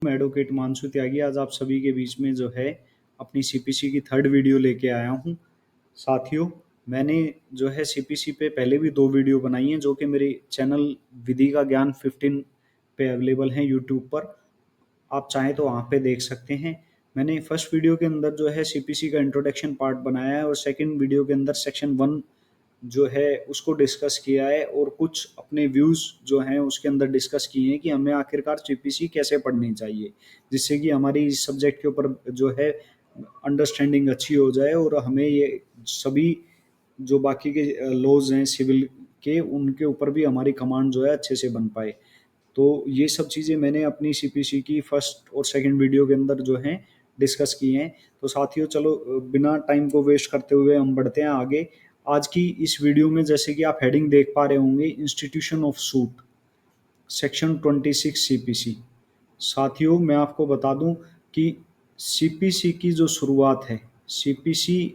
मैं एडवोकेट मानसू त्यागी आज आप सभी के बीच में जो है अपनी सीपीसी की थर्ड वीडियो लेके आया हूँ। साथियों, मैंने जो है सीपीसी पे पहले भी 2 वीडियो बनाई हैं जो कि मेरे चैनल विधि का ज्ञान 15 पे अवेलेबल हैं यूट्यूब पर। आप चाहें तो वहाँ पे देख सकते हैं। मैंने फर्स्ट वीडियो के अंदर जो है सीपीसी का इंट्रोडक्शन पार्ट बनाया है और सेकंड वीडियो के अंदर सेक्शन 1 जो है उसको डिस्कस किया है और कुछ अपने व्यूज़ जो हैं उसके अंदर डिस्कस किए हैं कि हमें आखिरकार सीपीसी कैसे पढ़नी चाहिए, जिससे कि हमारी इस सब्जेक्ट के ऊपर जो है अंडरस्टैंडिंग अच्छी हो जाए और हमें ये सभी जो बाकी के लॉज हैं सिविल के, उनके ऊपर भी हमारी कमांड जो है अच्छे से बन पाए। तो ये सब चीज़ें मैंने अपनी सीपीसी की फर्स्ट और सेकंड वीडियो के अंदर जो हैं डिस्कस की हैं। तो साथियों, चलो बिना टाइम को वेस्ट करते हुए हम बढ़ते हैं आगे। आज की इस वीडियो में जैसे कि आप हेडिंग देख पा रहे होंगे, institution of suit section 26 CPC. साथियों, मैं आपको बता दूं कि सीपीसी की जो शुरुआत है, सीपीसी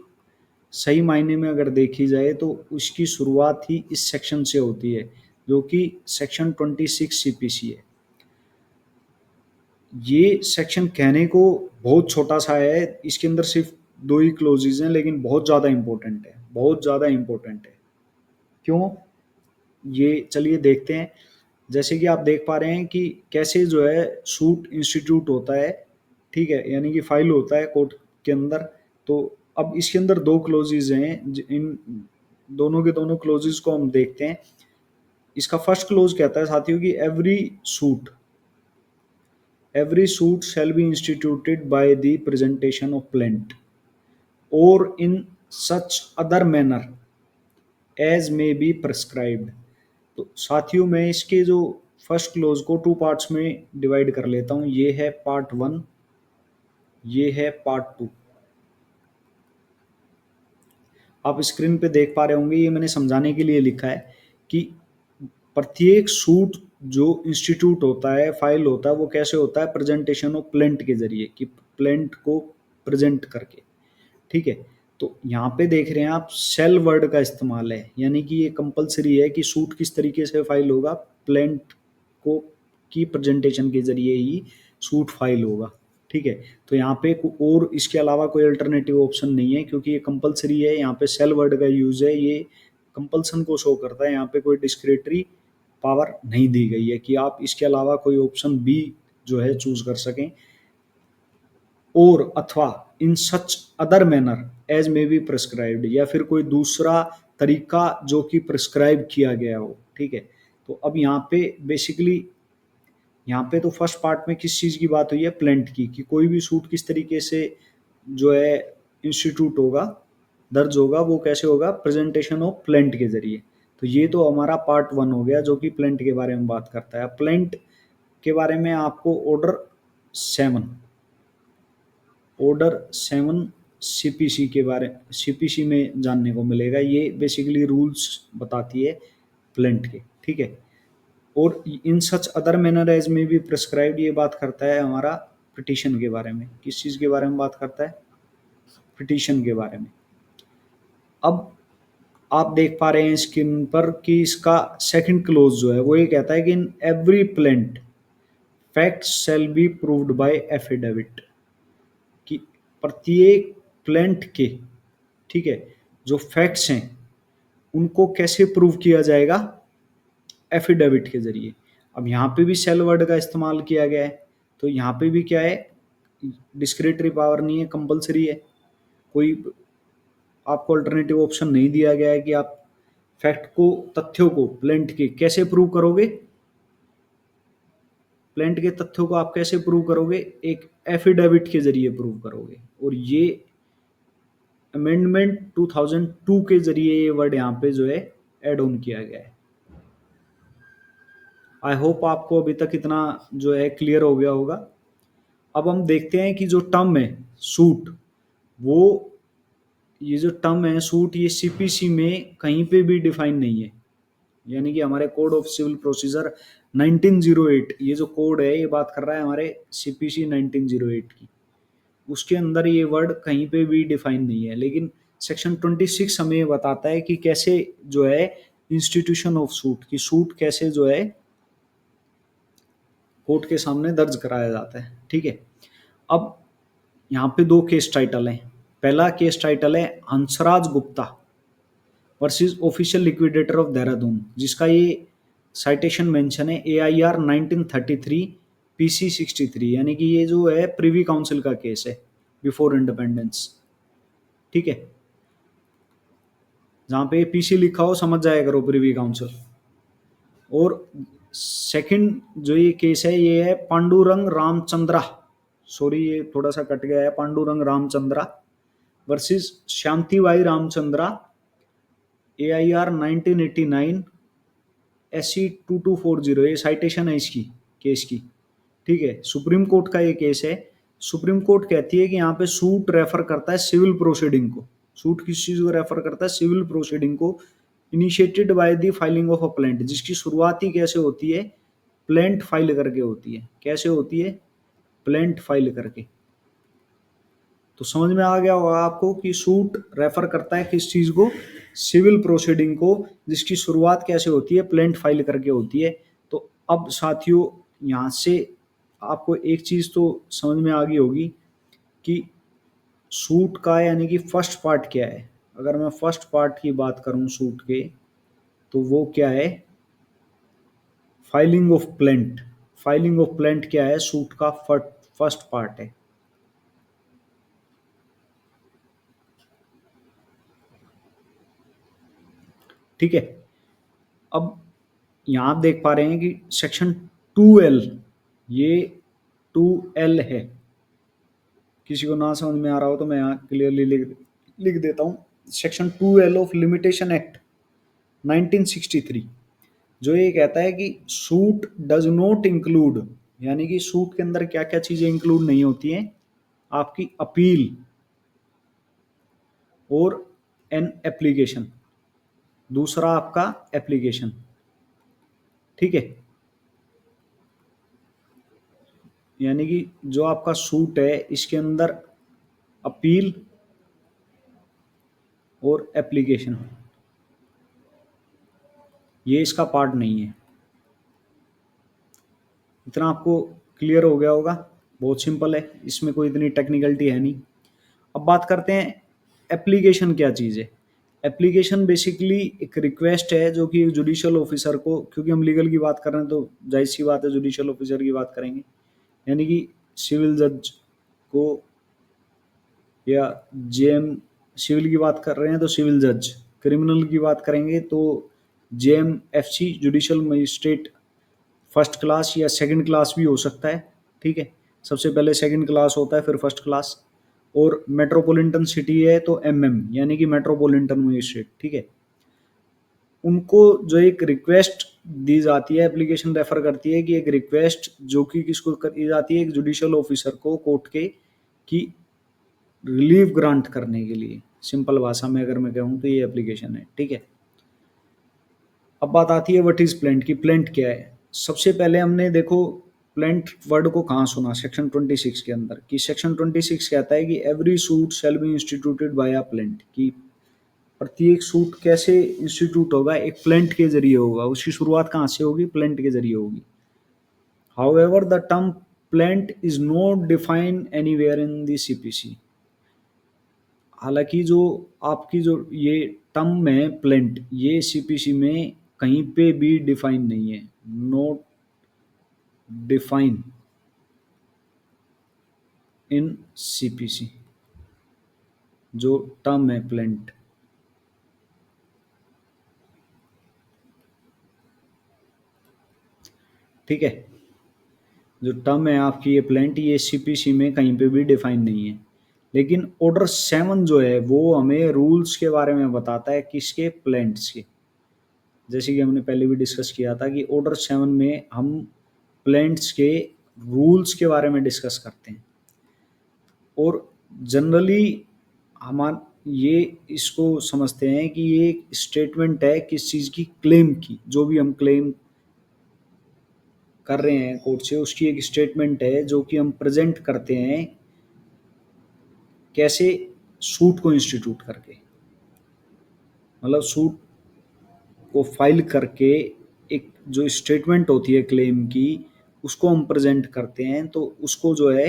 सही मायने में अगर देखी जाए तो उसकी शुरुआत ही इस सेक्शन से होती है जो कि सेक्शन 26 सीपीसी है। ये सेक्शन कहने को बहुत छोटा सा है, इसके अंदर सिर्फ 2 ही क्लोजेज हैं, लेकिन बहुत ज़्यादा इम्पोर्टेंट है, बहुत ज़्यादा इम्पोर्टेंट है। क्यों? ये चलिए देखते हैं। जैसे कि आप देख पा रहे हैं कि कैसे जो है सूट इंस्टीट्यूट होता है, ठीक है, यानी कि फाइल होता है कोर्ट के अंदर। तो अब इसके अंदर 2 क्लोजेज हैं, इन दोनों के दोनों क्लोजेज को हम देखते हैं। इसका फर्स्ट क्लोज कहता है साथियों कि every suit shall be instituted by the presentation of plaint or in such other manner as may be prescribed। तो साथियों, मैं इसके जो फर्स्ट क्लोज को 2 पार्ट्स में डिवाइड कर लेता हूँ। ये है पार्ट 1, ये है पार्ट 2। आप स्क्रीन पे देख पा रहे होंगे, ये मैंने समझाने के लिए लिखा है कि प्रत्येक सूट जो इंस्टीट्यूट होता है, फाइल होता है, वो कैसे होता है, प्रेजेंटेशन ऑफ प्लेंट के जरिए, कि प्लेंट को प्रेजेंट करके, ठीक है। तो यहाँ पे देख रहे हैं आप, सेल वर्ड का इस्तेमाल है, यानी कि ये कंपलसरी है कि सूट किस तरीके से फाइल होगा, प्लेंट को की प्रेजेंटेशन के जरिए ही सूट फाइल होगा, ठीक है। तो यहाँ पे और इसके अलावा कोई अल्टरनेटिव ऑप्शन नहीं है, क्योंकि ये कंपलसरी है। यहाँ पे सेल वर्ड का यूज है, ये कंपल्सन को शो करता है। यहाँ पे कोई डिस्क्रिटरी पावर नहीं दी गई है कि आप इसके अलावा कोई ऑप्शन बी जो है चूज कर सकें, और अथवा in such other manner as may be prescribed, या फिर कोई दूसरा तरीका जो कि प्रिस्क्राइब किया गया हो, ठीक है। तो अब यहाँ पे बेसिकली, यहाँ पे तो फर्स्ट पार्ट में किस चीज़ की बात हुई है, प्लेंट की, कि कोई भी सूट किस तरीके से जो है इंस्टीट्यूट होगा, दर्ज होगा, वो कैसे होगा, प्रेजेंटेशन ऑफ प्लेंट के जरिए। तो ये तो हमारा पार्ट 1 हो गया जो कि प्लेंट के बारे में बात करता है। प्लेंट के बारे में आपको ऑर्डर 7 सीपीसी के बारे सीपीसी में जानने को मिलेगा। ये बेसिकली रूल्स बताती है प्लेंट के, ठीक है। और इन सच अदर मैनर एज में भी प्रिस्क्राइब्ड, ये बात करता है हमारा पिटीशन के बारे में। किस चीज़ के बारे में बात करता है, पिटीशन के बारे में। अब आप देख पा रहे हैं स्क्रीन पर कि इसका सेकंड क्लोज जो है वो ये कहता है कि in every plaint facts shall be proved bye affidavit, कि प्रत्येक प्लेंट के, ठीक है, जो फैक्ट्स हैं उनको कैसे प्रूव किया जाएगा, एफिडेविट के जरिए। अब यहाँ पे भी सेल वर्ड का इस्तेमाल किया गया है, तो यहाँ पे भी क्या है, डिस्क्रिटरी पावर नहीं है, कंपलसरी है। कोई आपको अल्टरनेटिव ऑप्शन नहीं दिया गया है कि आप फैक्ट को, तथ्यों को प्लेंट के कैसे प्रूव करोगे, प्लेंट के तथ्यों को आप कैसे प्रूव करोगे, एक एफिडेविट के जरिए प्रूव करोगे। और ये अमेंडमेंट 2002 के जरिए ये वर्ड यहाँ पे जो है एड ऑन किया गया है। आई होप आपको अभी तक इतना जो है क्लियर हो गया होगा। अब हम देखते हैं कि जो टर्म है सूट, वो ये जो टर्म है सूट, ये सीपीसी में कहीं पे भी डिफाइन नहीं है। यानी कि हमारे कोड ऑफ सिविल प्रोसीजर 1908, ये जो कोड है ये बात कर रहा है हमारे सीपीसी 1908 की, उसके अंदर ये वर्ड कहीं पे भी डिफाइन नहीं है। लेकिन सेक्शन 26 हमें बताता है कि कैसे जो है इंस्टीट्यूशन ऑफ सूट, की सूट कैसे जो है कोर्ट के सामने दर्ज कराया जाता है। ठीक है। अब यहाँ पे दो केस टाइटल हैं। पहला केस टाइटल है Hansraj Gupta versus official liquidator of Dehradun, जिसका ये साइटेशन मेंशन है AIR 1933 PC 63, यानी कि ये जो है प्रिवी काउंसिल का केस है बिफोर इंडिपेंडेंस। ठीक है। जहाँ पे PC लिखा हो समझ जाया करो, प्रिवी काउंसिल। और सेकंड जो ये केस है ये है पांडुरंग रामचंद्रा, सॉरी ये थोड़ा सा कट गया है, Pandurang Ramchandra versus Shantibai Ramchandra AIR 1989 SC2240, ये साइटेशन है इसकी केस की। ठीक है। सुप्रीम कोर्ट का ये केस है। सुप्रीम कोर्ट कहती है कि यहाँ पे सूट रेफर करता है सिविल प्रोसीडिंग को। सूट किस चीज को रेफर करता है? सिविल प्रोसीडिंग को, initiated by the filing of a plaint, जिसकी शुरुआत ही कैसे होती है? प्लेंट फाइल करके होती है। कैसे होती है? प्लेंट फाइल करके। तो समझ में आ गया होगा आपको कि सूट रेफर करता है किस चीज को? सिविल प्रोसीडिंग को, जिसकी शुरुआत कैसे होती है? प्लेंट फाइल करके होती है। तो अब साथियों यहाँ से आपको एक चीज तो समझ में आ गई होगी कि सूट का यानी कि फर्स्ट पार्ट क्या है। अगर मैं फर्स्ट पार्ट की बात करूं सूट के, तो वो क्या है? Filing of plaint. Filing of plaint क्या है? सूट का फर्स्ट पार्ट है। ठीक है। अब यहाँ आप देख पा रहे हैं कि सेक्शन 2L, ये 2L है। किसी को ना समझ में आ रहा हो तो मैं यहाँ क्लियरली लिख देता हूँ। Section 2L of limitation act 1963, जो ये कहता है कि सूट डज नॉट इंक्लूड, यानी कि सूट के अंदर क्या क्या चीजें इंक्लूड नहीं होती हैं? आपकी अपील और एन एप्लीकेशन, दूसरा आपका एप्लीकेशन। ठीक है। यानी कि जो आपका सूट है इसके अंदर अपील और एप्लीकेशन, ये इसका पार्ट नहीं है। इतना आपको क्लियर हो गया होगा। बहुत सिंपल है, इसमें कोई इतनी टेक्निकलिटी है नहीं। अब बात करते हैं एप्लीकेशन क्या चीज़ है। एप्लीकेशन बेसिकली एक रिक्वेस्ट है जो कि जुडिशियल ऑफिसर को, क्योंकि हम लीगल की बात कर रहे हैं तो जाहिर सी बात है जुडिशियल ऑफिसर की बात करेंगे, यानी कि सिविल जज को, या जेएम, सिविल की बात कर रहे हैं तो सिविल जज, क्रिमिनल की बात करेंगे तो JMFC judicial magistrate first class या सेकंड क्लास भी हो सकता है। ठीक है। सबसे पहले सेकंड क्लास होता है, फिर फर्स्ट क्लास। और मेट्रोपॉलिटन सिटी है तो MM, यानी कि मेट्रोपॉलिटन मजिस्ट्रेट। ठीक है। उनको जो एक रिक्वेस्ट दी जाती है, एप्लीकेशन रेफर करती है कि एक रिक्वेस्ट जो कि किसको दी जाती है? एक जुडिशियल ऑफिसर को कोर्ट के, कि रिलीफ ग्रांट करने के लिए। सिंपल भाषा में अगर मैं कहूँ तो ये एप्लीकेशन है। ठीक है। अब बात आती है व्हाट इज प्लेंट की। प्लेंट क्या है? सबसे पहले हमने देखो प्लेंट वर्ड को कहाँ सुना? सेक्शन 26 के अंदर। कि सेक्शन 26 कहता है कि every suit shall be instituted by a plaint, कि प्रत्येक सूट कैसे इंस्टीट्यूट होगा? एक प्लेंट के जरिए होगा। उसकी शुरुआत कहाँ से होगी? प्लेंट के जरिए होगी। However the term plaint is not defined anywhere in the CPC। हालांकि जो आपकी जो ये टर्म है प्लेंट, ये CPC में कहीं पे भी डिफाइन नहीं है। नॉट डिफाइन इन CPC, जो टर्म है प्लेंट। ठीक है। जो टर्म है आपकी ये प्लेंट, ये CPC में कहीं पे भी डिफाइन नहीं है। लेकिन ऑर्डर 7 जो है वो हमें रूल्स के बारे में बताता है। किसके? प्लेंट्स के। जैसे कि हमने पहले भी डिस्कस किया था कि ऑर्डर 7 में हम प्लेंट्स के रूल्स के बारे में डिस्कस करते हैं। और जनरली हमार ये इसको समझते हैं कि ये एक स्टेटमेंट है किस चीज़ की? क्लेम की। जो भी हम क्लेम कर रहे हैं कोर्ट से, उसकी एक स्टेटमेंट है जो कि हम प्रेजेंट करते हैं। कैसे? सूट को इंस्टीट्यूट करके, मतलब सूट को फाइल करके एक जो स्टेटमेंट होती है क्लेम की, उसको हम प्रेजेंट करते हैं तो उसको जो है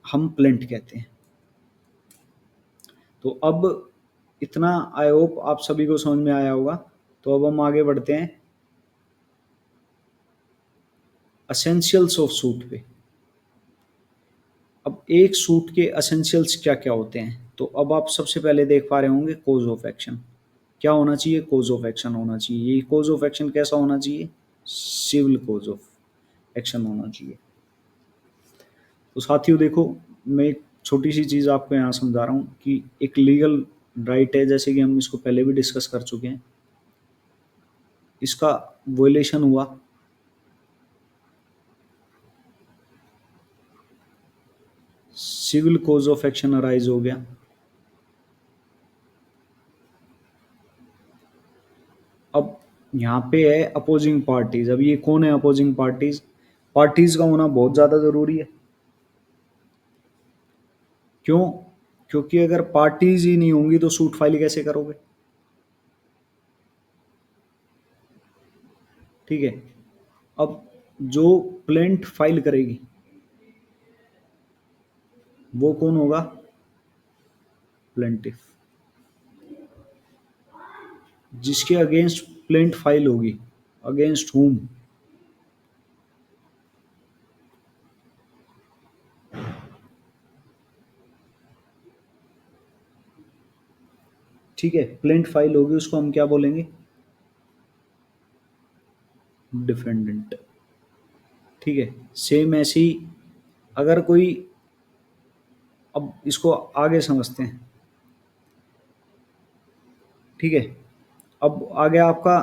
हम प्लेंट कहते हैं। तो अब इतना आई होप आप सभी को समझ में आया होगा। तो अब हम आगे बढ़ते हैं असेंशियल्स ऑफ सूट पे। अब एक सूट के असेंशियल्स क्या क्या होते हैं, तो अब आप सबसे पहले देख पा रहे होंगे कोज ऑफ एक्शन। क्या होना चाहिए? कोज ऑफ एक्शन होना चाहिए। ये कोज ऑफ एक्शन कैसा होना चाहिए? सिविल कोज ऑफ एक्शन होना चाहिए। तो साथियों देखो, मैं एक छोटी सी चीज़ आपको यहाँ समझा रहा हूँ कि एक लीगल राइट है, जैसे कि हम इसको पहले भी डिस्कस कर चुके हैं, इसका वोलेशन हुआ, civil cause of action arise हो गया। अब यहाँ पे है अपोजिंग पार्टीज। अब ये कौन है अपोजिंग पार्टीज? पार्टीज का होना बहुत ज़्यादा ज़रूरी है। क्यों? क्योंकि अगर पार्टीज ही नहीं होंगी तो सूट फाइल कैसे करोगे? ठीक है। अब जो प्लेंट फाइल करेगी वो कौन होगा? प्लेंटिफ। जिसके अगेंस्ट प्लेंट फाइल होगी, अगेंस्ट हुम? ठीक है, प्लेंट फाइल होगी, उसको हम क्या बोलेंगे? डिफेंडेंट। ठीक है। सेम ऐसे ही अगर कोई, अब इसको आगे समझते हैं। ठीक है। अब आ गया आपका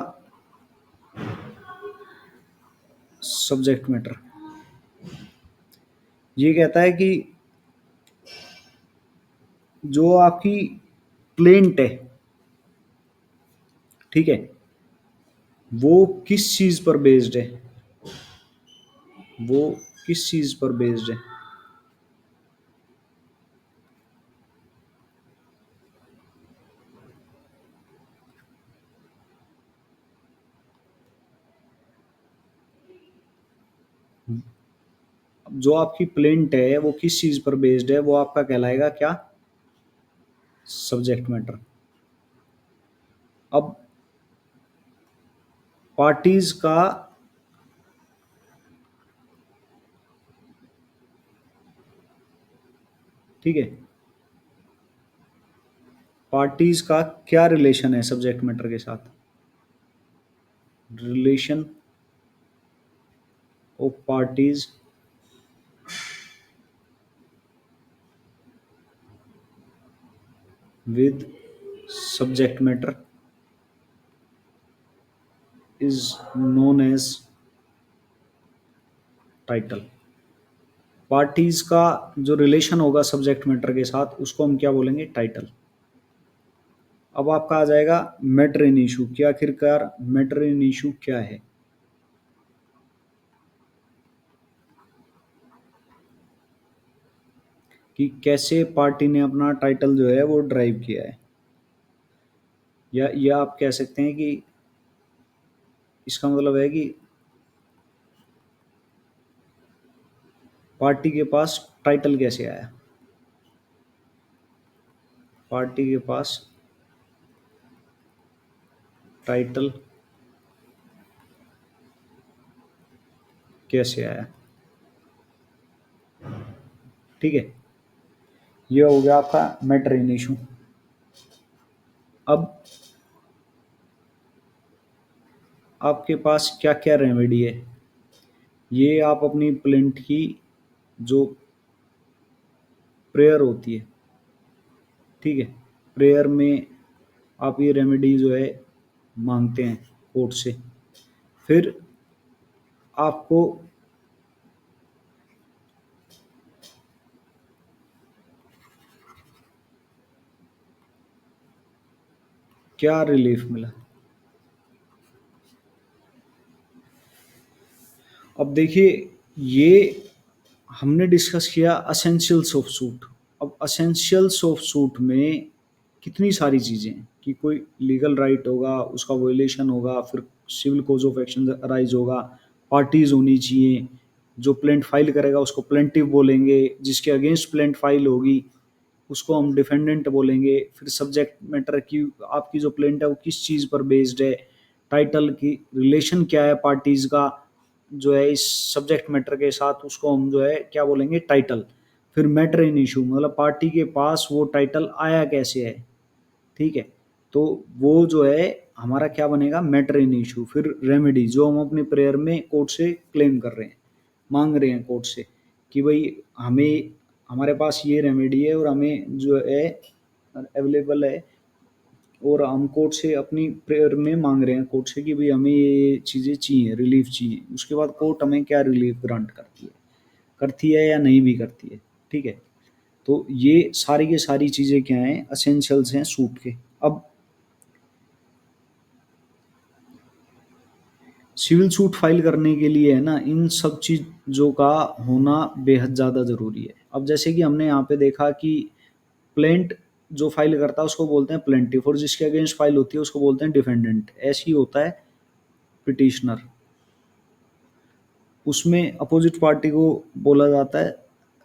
सब्जेक्ट मैटर। ये कहता है कि जो आपकी प्लेंट है, ठीक है, वो किस चीज पर बेस्ड है? वो किस चीज पर बेस्ड है? जो आपकी प्लेंट है वो किस चीज पर बेस्ड है, वो आपका कहलाएगा क्या? Subject matter. अब पार्टीज का, ठीक है, पार्टीज का क्या रिलेशन है सब्जेक्ट मैटर के साथ? Relation of parties with subject matter is known as title. Parties का जो रिलेशन होगा सब्जेक्ट मैटर के साथ उसको हम क्या बोलेंगे? टाइटल। अब आपका आ जाएगा मैटर इन इशू कि आखिरकार मैटर इन इशू क्या है। कि कैसे पार्टी ने अपना टाइटल जो है वो ड्राइव किया है, या आप कह सकते हैं कि इसका मतलब है कि पार्टी के पास टाइटल कैसे आया। पार्टी के पास टाइटल कैसे आया। ठीक है, ये हो गया आपका मैटर इन इशू। अब आपके पास क्या क्या रेमेडी है, ये आप अपनी प्लेंट की जो प्रेयर होती है, ठीक है, प्रेयर में आप ये रेमेडी जो है मांगते हैं कोर्ट से। फिर आपको क्या रिलीफ मिला? अब देखिए, ये हमने डिस्कस किया असेंशियल्स ऑफ सूट। अब असेंशियल्स ऑफ सूट में कितनी सारी चीज़ें हैं कि कोई लीगल राइट होगा, उसका वोलेशन होगा, फिर civil cause of action arise होगा, पार्टीज होनी चाहिए, जो प्लेंट फाइल करेगा उसको प्लेंटिव बोलेंगे, जिसके अगेंस्ट प्लेंट फाइल होगी उसको हम डिफेंडेंट बोलेंगे। फिर सब्जेक्ट मैटर की आपकी जो प्लेंट है वो किस चीज़ पर बेस्ड है, टाइटल की रिलेशन क्या है पार्टीज का जो है इस सब्जेक्ट मैटर के साथ, उसको हम जो है क्या बोलेंगे, टाइटल। फिर मैटर इन इशू मतलब पार्टी के पास वो टाइटल आया कैसे है, ठीक है, तो वो जो है हमारा क्या बनेगा, मैटर इन इशू। फिर रेमेडी जो हम अपने प्रेयर में कोर्ट से क्लेम कर रहे हैं, मांग रहे हैं कोर्ट से कि भाई हमें हमारे पास ये रेमेडी है और हमें जो है अवेलेबल है, और हम कोर्ट से अपनी प्रेयर में मांग रहे हैं कोर्ट से कि भाई हमें ये चीज़ें चाहिए, रिलीफ चाहिए। उसके बाद कोर्ट हमें क्या रिलीफ ग्रांट करती है या नहीं भी करती है, ठीक है। तो ये सारी की सारी चीज़ें क्या हैं, असेंशियल्स हैं सूट के। अब सिविल सूट फाइल करने के लिए है ना, इन सब चीज़ों का होना बेहद ज़्यादा ज़रूरी है। अब जैसे कि हमने यहाँ पे देखा कि प्लेंट जो फाइल करता है उसको बोलते हैं प्लेंटिफ, और जिसके अगेंस्ट फाइल होती है उसको बोलते हैं डिफेंडेंट। ऐसे ही होता है पिटिशनर, उसमें अपोजिट पार्टी को बोला जाता है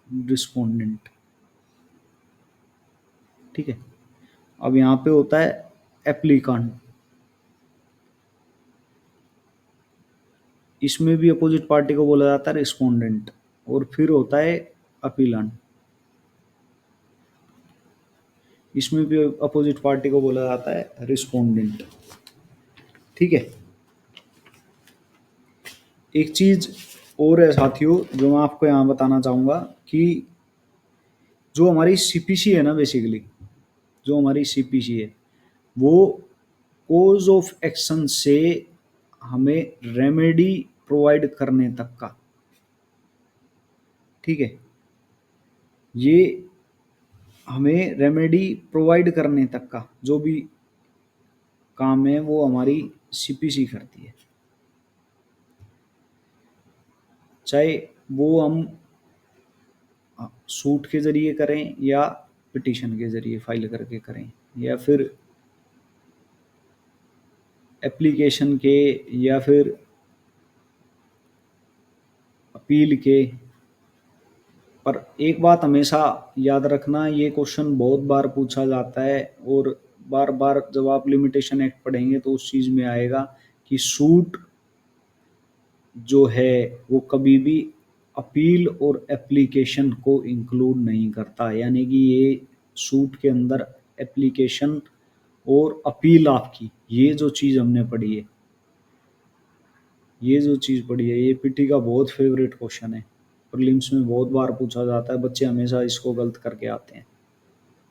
रिस्पोंडेंट, ठीक है। अब यहाँ पे होता है एप्लीकांट, इसमें भी अपोजिट पार्टी को बोला जाता है रिस्पोंडेंट। और फिर होता है अपीलांट, इसमें भी अपोजिट पार्टी को बोला जाता है रिस्पोंडेंट, ठीक है। एक चीज और है साथियों जो मैं आपको यहाँ बताना चाहूँगा कि जो हमारी सीपीसी है ना, बेसिकली जो हमारी सीपीसी है वो कोज ऑफ एक्शन से हमें रेमेडी प्रोवाइड करने तक का, ठीक है, ये हमें रेमेडी प्रोवाइड करने तक का जो भी काम है वो हमारी सीपीसी करती है, चाहे वो हम सूट के ज़रिए करें या पिटीशन के ज़रिए फाइल करके करें, या फिर एप्लीकेशन के, या फिर अपील के। पर एक बात हमेशा याद रखना, ये क्वेश्चन बहुत बार पूछा जाता है और बार बार जब आप लिमिटेशन एक्ट पढ़ेंगे तो उस चीज़ में आएगा कि सूट जो है वो कभी भी अपील और एप्लीकेशन को इंक्लूड नहीं करता, यानी कि ये सूट के अंदर एप्लीकेशन और अपील आपकी, ये जो चीज़ हमने पढ़ी है, ये जो चीज़ पढ़ी है, ये पीटी का बहुत फेवरेट क्वेश्चन है, प्रीलिम्स में बहुत बार पूछा जाता है, बच्चे हमेशा इसको गलत करके आते हैं।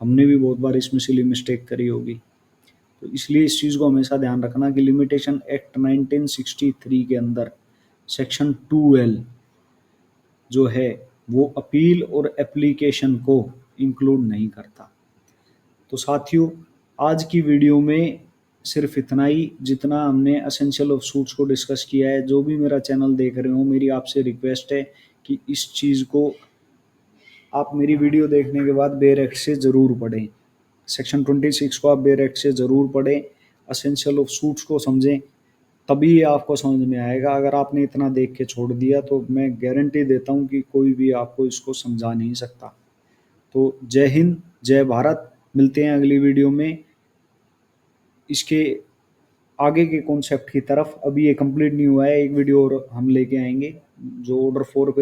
हमने भी बहुत बार इसमें सिली मिस्टेक करी होगी। तो इसलिए इस चीज़ को हमेशा ध्यान रखना कि लिमिटेशन एक्ट 1963 के अंदर सेक्शन 2L जो है वो अपील और एप्लीकेशन को इंक्लूड नहीं करता। तो साथियों आज की वीडियो में सिर्फ इतना ही, जितना हमने एसेंशियल ऑफ सूट्स को डिस्कस किया है। जो भी मेरा चैनल देख रहे हो, मेरी आपसे रिक्वेस्ट है कि इस चीज़ को आप मेरी वीडियो देखने के बाद बेयर एक्ट से ज़रूर पढ़ें, सेक्शन 26 को आप बेयर एक्ट से ज़रूर पढ़ें, एसेंशियल ऑफ सूट्स को समझें, तभी ये आपको समझ में आएगा। अगर आपने इतना देख के छोड़ दिया तो मैं गारंटी देता हूँ कि कोई भी आपको इसको समझा नहीं सकता। तो जय हिंद, जय भारत, मिलते हैं अगली वीडियो में इसके आगे के कॉन्सेप्ट की तरफ। अभी ये कंप्लीट नहीं हुआ है, एक वीडियो और हम लेके आएंगे जो ऑर्डर 4 पे